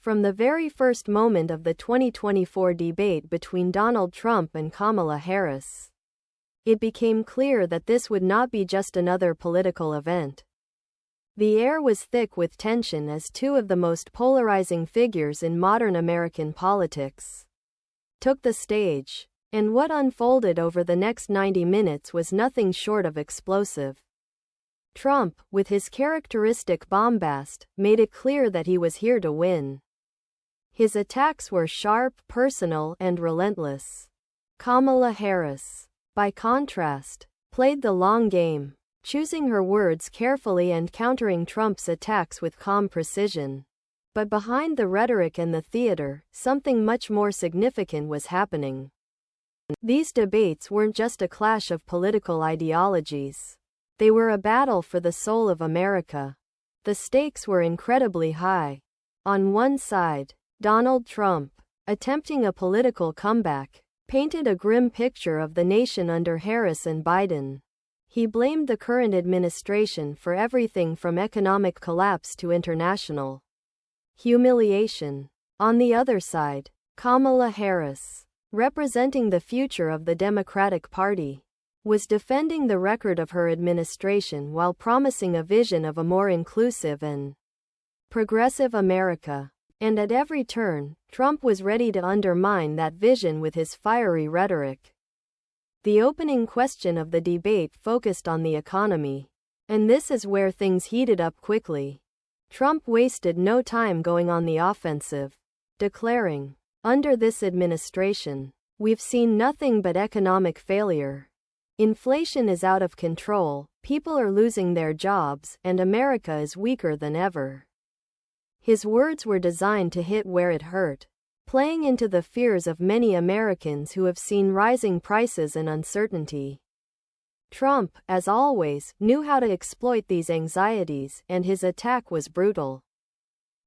From the very first moment of the 2024 debate between Donald Trump and Kamala Harris, it became clear that this would not be just another political event. The air was thick with tension as two of the most polarizing figures in modern American politics took the stage, and what unfolded over the next 90 minutes was nothing short of explosive. Trump, with his characteristic bombast, made it clear that he was here to win. His attacks were sharp, personal, and relentless. Kamala Harris, by contrast, played the long game, choosing her words carefully and countering Trump's attacks with calm precision. But behind the rhetoric and the theater, something much more significant was happening. These debates weren't just a clash of political ideologies. They were a battle for the soul of America. The stakes were incredibly high. On one side, Donald Trump, attempting a political comeback, painted a grim picture of the nation under Harris and Biden. He blamed the current administration for everything from economic collapse to international humiliation. On the other side, Kamala Harris, representing the future of the Democratic Party, was defending the record of her administration while promising a vision of a more inclusive and progressive America. And at every turn, Trump was ready to undermine that vision with his fiery rhetoric. The opening question of the debate focused on the economy. And this is where things heated up quickly. Trump wasted no time going on the offensive, declaring, "Under this administration, we've seen nothing but economic failure. Inflation is out of control, people are losing their jobs, and America is weaker than ever." His words were designed to hit where it hurt, playing into the fears of many Americans who have seen rising prices and uncertainty. Trump, as always, knew how to exploit these anxieties, and his attack was brutal.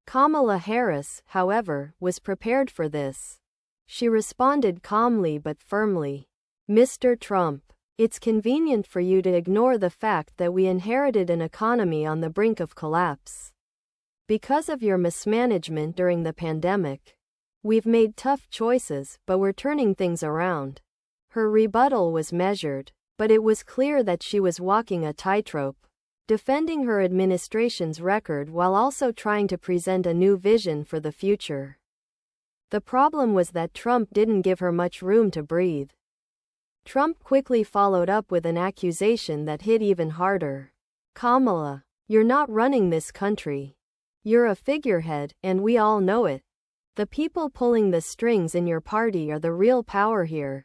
Kamala Harris, however, was prepared for this. She responded calmly but firmly. "Mr. Trump, it's convenient for you to ignore the fact that we inherited an economy on the brink of collapse. Because of your mismanagement during the pandemic, we've made tough choices, but we're turning things around." Her rebuttal was measured, but it was clear that she was walking a tightrope, defending her administration's record while also trying to present a new vision for the future. The problem was that Trump didn't give her much room to breathe. Trump quickly followed up with an accusation that hit even harder. "Kamala, you're not running this country. You're a figurehead, and we all know it. The people pulling the strings in your party are the real power here."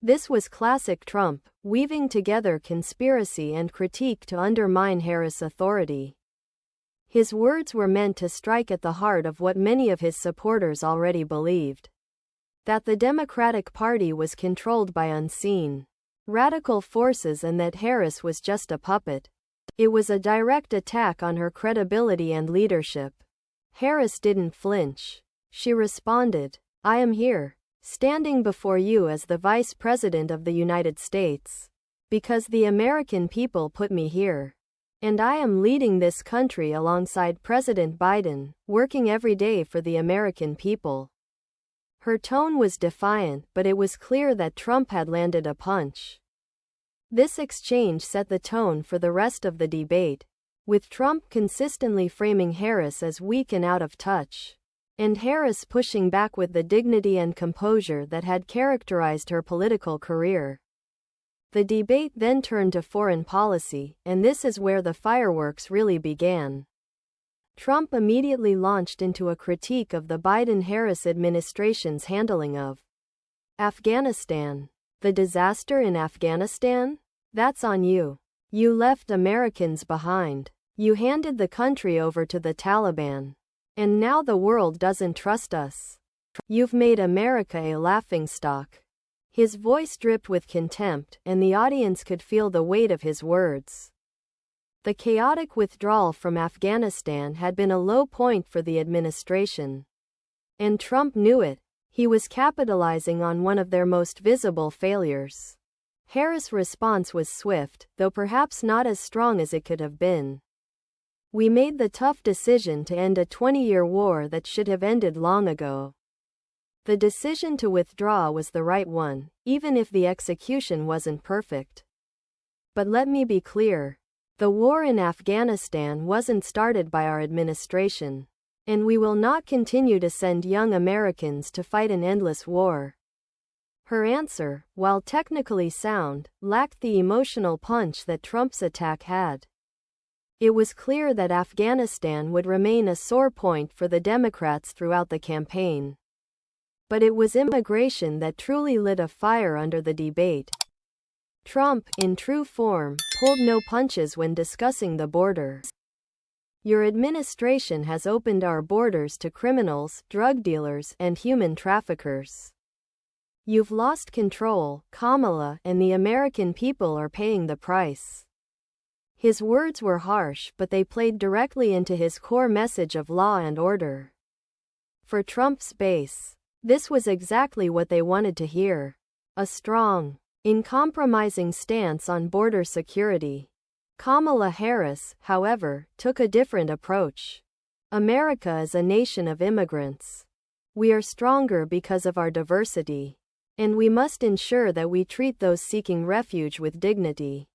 This was classic Trump, weaving together conspiracy and critique to undermine Harris' authority. His words were meant to strike at the heart of what many of his supporters already believed: that the Democratic Party was controlled by unseen, radical forces and that Harris was just a puppet. It was a direct attack on her credibility and leadership. Harris didn't flinch. She responded, "I am here, standing before you as the Vice President of the United States, because the American people put me here. And I am leading this country alongside President Biden, working every day for the American people." Her tone was defiant, but it was clear that Trump had landed a punch. This exchange set the tone for the rest of the debate, with Trump consistently framing Harris as weak and out of touch, and Harris pushing back with the dignity and composure that had characterized her political career. The debate then turned to foreign policy, and this is where the fireworks really began. Trump immediately launched into a critique of the Biden-Harris administration's handling of Afghanistan. "The disaster in Afghanistan? That's on you. You left Americans behind. You handed the country over to the Taliban. And now the world doesn't trust us. You've made America a laughingstock." His voice dripped with contempt, and the audience could feel the weight of his words. The chaotic withdrawal from Afghanistan had been a low point for the administration. And Trump knew it. He was capitalizing on one of their most visible failures. Harris' response was swift, though perhaps not as strong as it could have been. We made the tough decision to end a 20-year war that should have ended long ago. The decision to withdraw was the right one, even if the execution wasn't perfect. But let me be clear. The war in Afghanistan wasn't started by our administration. And we will not continue to send young Americans to fight an endless war. Her answer, while technically sound, lacked the emotional punch that Trump's attack had. It was clear that Afghanistan would remain a sore point for the Democrats throughout the campaign. But it was immigration that truly lit a fire under the debate. Trump, in true form, pulled no punches when discussing the border. Your administration has opened our borders to criminals, drug dealers, and human traffickers. You've lost control, Kamala, and the American people are paying the price. His words were harsh, but they played directly into his core message of law and order. For Trump's base, this was exactly what they wanted to hear. A strong, uncompromising stance on border security. Kamala Harris, however, took a different approach. America is a nation of immigrants. We are stronger because of our diversity. And we must ensure that we treat those seeking refuge with dignity.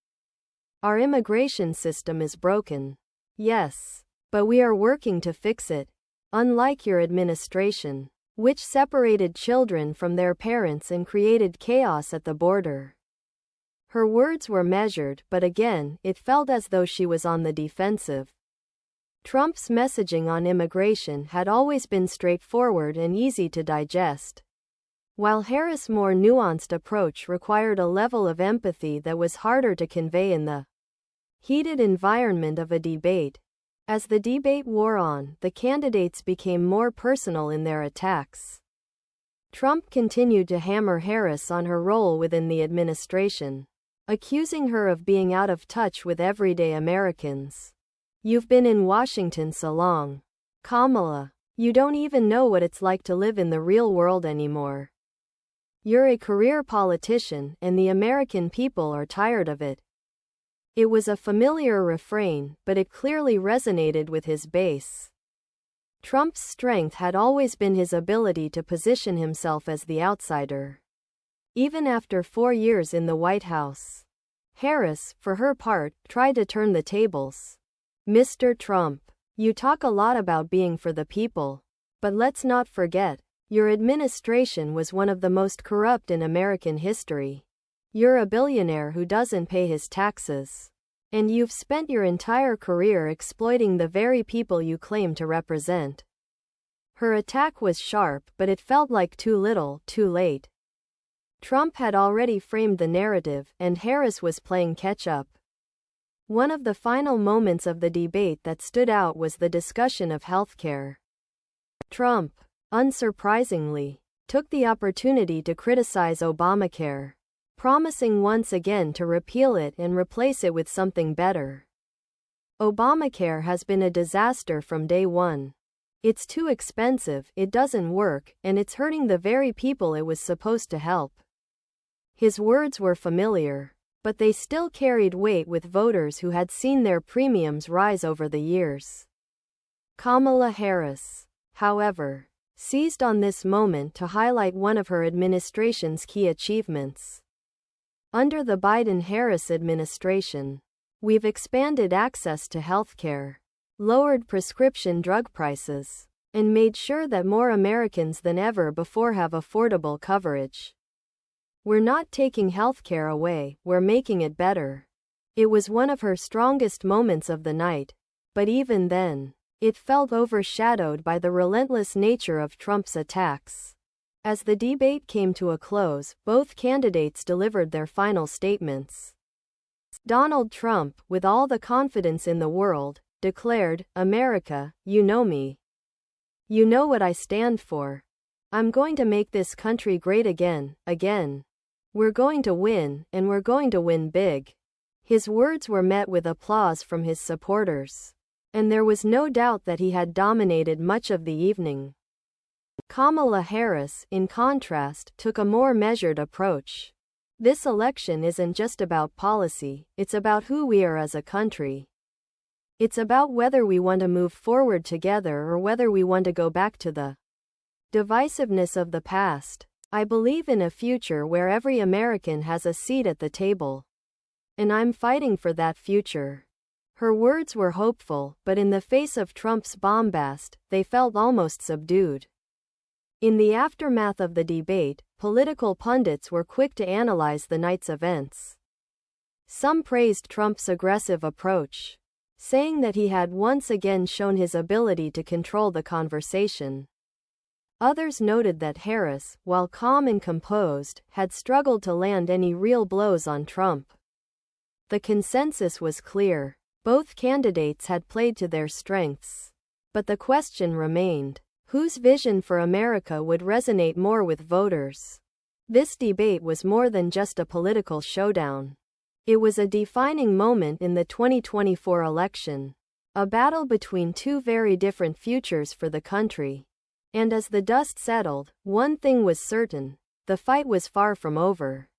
Our immigration system is broken. Yes. But we are working to fix it. Unlike your administration, which separated children from their parents and created chaos at the border. Her words were measured, but again, it felt as though she was on the defensive. Trump's messaging on immigration had always been straightforward and easy to digest, while Harris' more nuanced approach required a level of empathy that was harder to convey in the heated environment of a debate. As the debate wore on, the candidates became more personal in their attacks. Trump continued to hammer Harris on her role within the administration, accusing her of being out of touch with everyday Americans. You've been in Washington so long, Kamala. You don't even know what it's like to live in the real world anymore. You're a career politician, and the American people are tired of it. It was a familiar refrain, but it clearly resonated with his base. Trump's strength had always been his ability to position himself as the outsider. Even after 4 years in the White House, Harris, for her part, tried to turn the tables. Mr. Trump, you talk a lot about being for the people. But let's not forget, your administration was one of the most corrupt in American history. You're a billionaire who doesn't pay his taxes. And you've spent your entire career exploiting the very people you claim to represent. Her attack was sharp, but it felt like too little, too late. Trump had already framed the narrative, and Harris was playing catch-up. One of the final moments of the debate that stood out was the discussion of healthcare. Trump, unsurprisingly, took the opportunity to criticize Obamacare, promising once again to repeal it and replace it with something better. Obamacare has been a disaster from day one. It's too expensive, it doesn't work, and it's hurting the very people it was supposed to help. His words were familiar, but they still carried weight with voters who had seen their premiums rise over the years. Kamala Harris, however, seized on this moment to highlight one of her administration's key achievements. Under the Biden-Harris administration, we've expanded access to healthcare, lowered prescription drug prices, and made sure that more Americans than ever before have affordable coverage. We're not taking healthcare away, we're making it better. It was one of her strongest moments of the night, but even then, it felt overshadowed by the relentless nature of Trump's attacks. As the debate came to a close, both candidates delivered their final statements. Donald Trump, with all the confidence in the world, declared, "America, you know me. You know what I stand for. I'm going to make this country great again, again. We're going to win, and we're going to win big." His words were met with applause from his supporters, and there was no doubt that he had dominated much of the evening. Kamala Harris, in contrast, took a more measured approach. This election isn't just about policy, it's about who we are as a country. It's about whether we want to move forward together or whether we want to go back to the divisiveness of the past. I believe in a future where every American has a seat at the table. And I'm fighting for that future." Her words were hopeful, but in the face of Trump's bombast, they felt almost subdued. In the aftermath of the debate, political pundits were quick to analyze the night's events. Some praised Trump's aggressive approach, saying that he had once again shown his ability to control the conversation. Others noted that Harris, while calm and composed, had struggled to land any real blows on Trump. The consensus was clear. Both candidates had played to their strengths. But the question remained, whose vision for America would resonate more with voters? This debate was more than just a political showdown. It was a defining moment in the 2024 election. A battle between two very different futures for the country. And as the dust settled, one thing was certain: the fight was far from over.